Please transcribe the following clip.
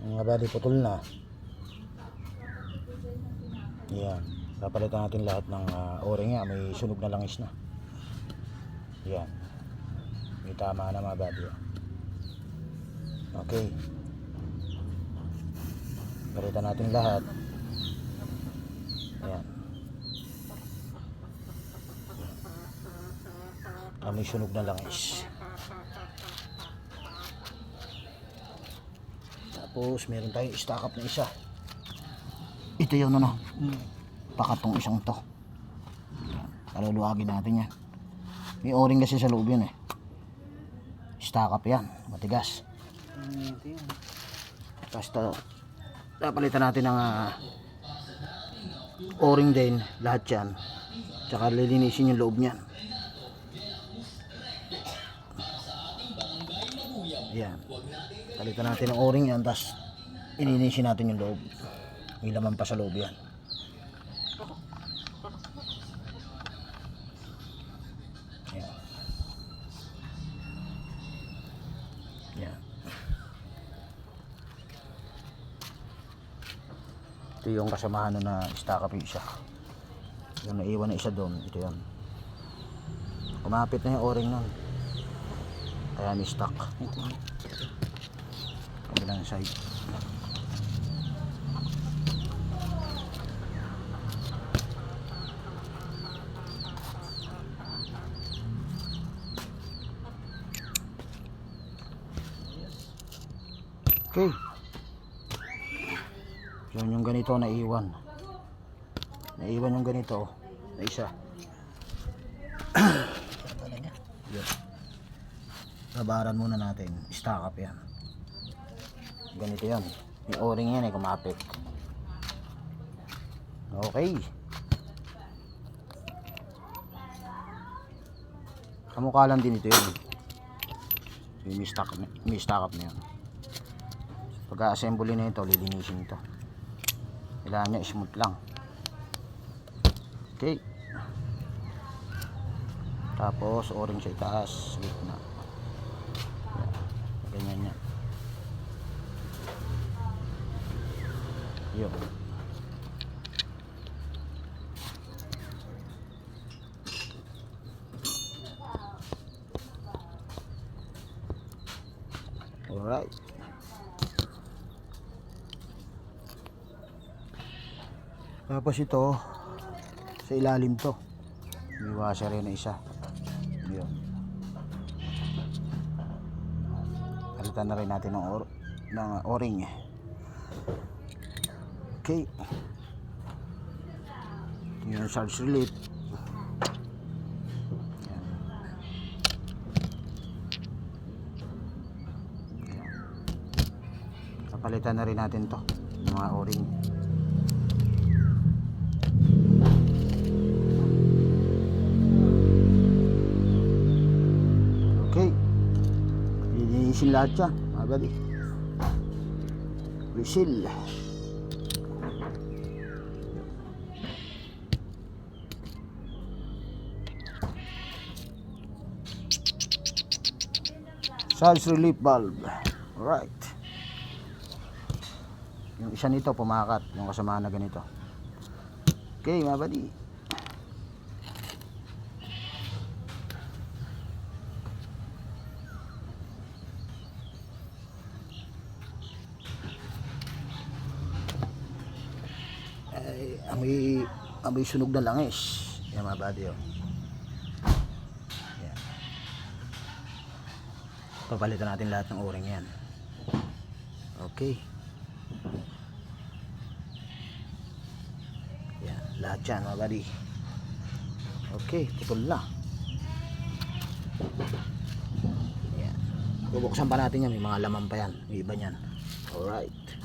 Mga bali, putol na. Yan. Papalitan natin lahat ng o-ring niya. May sunog na langis na. Yan. May tama na mga bali. Okay. Palitan natin lahat. Ayan. May sunog na langis. Tapos meron tayong stock up na isa. Ito yun ano. Pakatong isang to. Kaluluwagin natin yan. May o-ring kasi sa loob yun eh. Stock up yan. Matigas. Tapos napalitan natin ng o-ring din. Lahat yan. Tsaka lilinisin yung loob niyan. Yan. Palitan natin ng o-ring yan. Tapos ilinisin natin yung loob. May laman pa sa loob yan. Yan. Yan. Ito yung kasamahan na stock up yung isa. Yung naiwan na isa doon. Ito yan. Kumapit na yung o-ring nun. Kaya may stock. Kabilang side. Okay. Yun yung ganito naiwan. Naiwan yung ganito na isa. Yun. Labaran muna natin. Stock up yan. Ganito yan. Yung o-ring yan ay kumapit. Okay. Kamukha lang din ito yun. Yung may stock up na yan. Pag-assembly na ito, lilinisin ito. Kailangan niya smooth lang. Okay. Tapos o-ring sa itaas, gitna. Ganyan yan. Yun. Alright. Tapos ito sa ilalim to. May washer rin na isa. Yun. Palitan na rin natin ng o-ring. Okay. Ito yung charge relief. Yan. Yan. Palitan na rin natin to ng mga o-ring. Okay. Lilinisin lahat yan mga buddy. Reseal. Charge relief valve. Alright. Yung isa nito pumakat. Yung kasama na ganito. Okay mga buddy. Amoy sunog na langis. Yan mga buddy oh. Yan. Papalitan natin lahat ng o-ring yan. Okay. Yan, lahat yan mga buddy. Okay, putol na. Yan. Bubuksan pa natin yan, may mga laman pa yan. May iba yan. Alright.